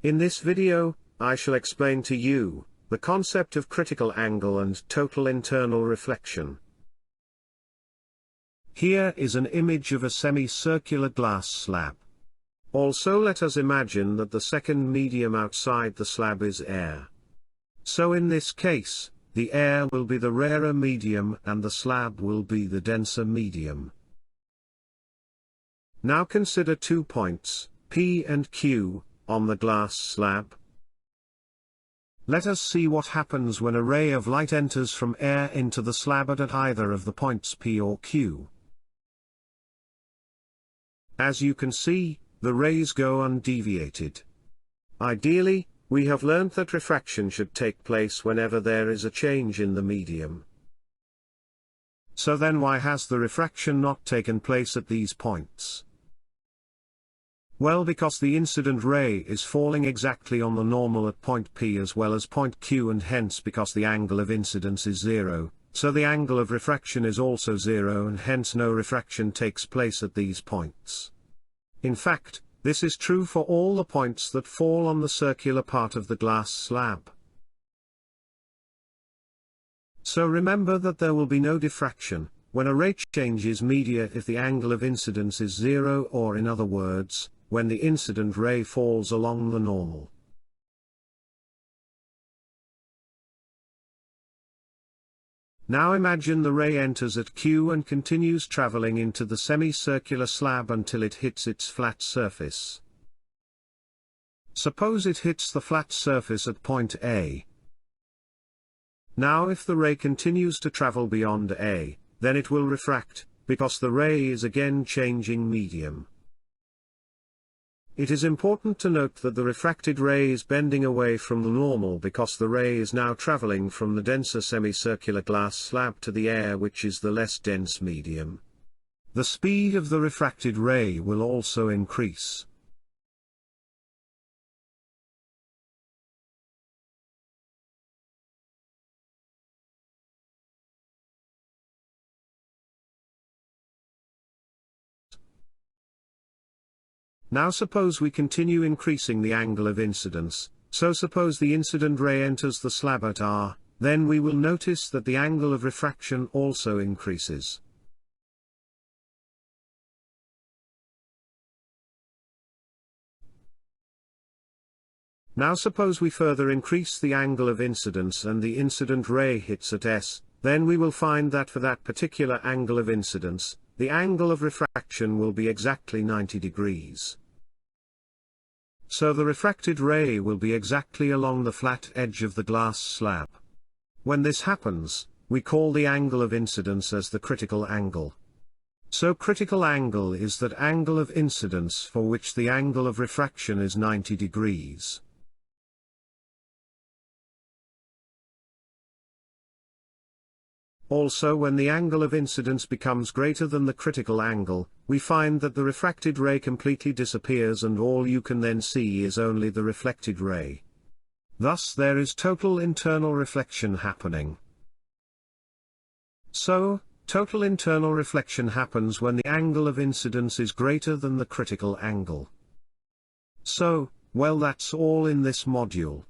In this video, I shall explain to you the concept of critical angle and total internal reflection. Here is an image of a semicircular glass slab. Also, let us imagine that the second medium outside the slab is air. So in this case, the air will be the rarer medium and the slab will be the denser medium. Now consider 2 points, P and Q, on the glass slab. Let us see what happens when a ray of light enters from air into the slab at either of the points P or Q. As you can see, the rays go undeviated. Ideally, we have learnt that refraction should take place whenever there is a change in the medium. So then why has the refraction not taken place at these points? Well, because the incident ray is falling exactly on the normal at point P as well as point Q, and hence because the angle of incidence is 0, so the angle of refraction is also 0, and hence no refraction takes place at these points. In fact, this is true for all the points that fall on the circular part of the glass slab. So remember that there will be no diffraction when a ray changes media if the angle of incidence is 0, or in other words, when the incident ray falls along the normal. Now imagine the ray enters at Q and continues traveling into the semicircular slab until it hits its flat surface. Suppose it hits the flat surface at point A. Now if the ray continues to travel beyond A, then it will refract, because the ray is again changing medium. It is important to note that the refracted ray is bending away from the normal because the ray is now traveling from the denser semicircular glass slab to the air, which is the less dense medium. The speed of the refracted ray will also increase. Now suppose we continue increasing the angle of incidence, so suppose the incident ray enters the slab at R, then we will notice that the angle of refraction also increases. Now suppose we further increase the angle of incidence and the incident ray hits at S, then we will find that for that particular angle of incidence, the angle of refraction will be exactly 90 degrees. So the refracted ray will be exactly along the flat edge of the glass slab. When this happens, we call the angle of incidence as the critical angle. So critical angle is that angle of incidence for which the angle of refraction is 90 degrees. Also, when the angle of incidence becomes greater than the critical angle, we find that the refracted ray completely disappears and all you can then see is only the reflected ray. Thus there is total internal reflection happening. So, total internal reflection happens when the angle of incidence is greater than the critical angle. So, well, that's all in this module.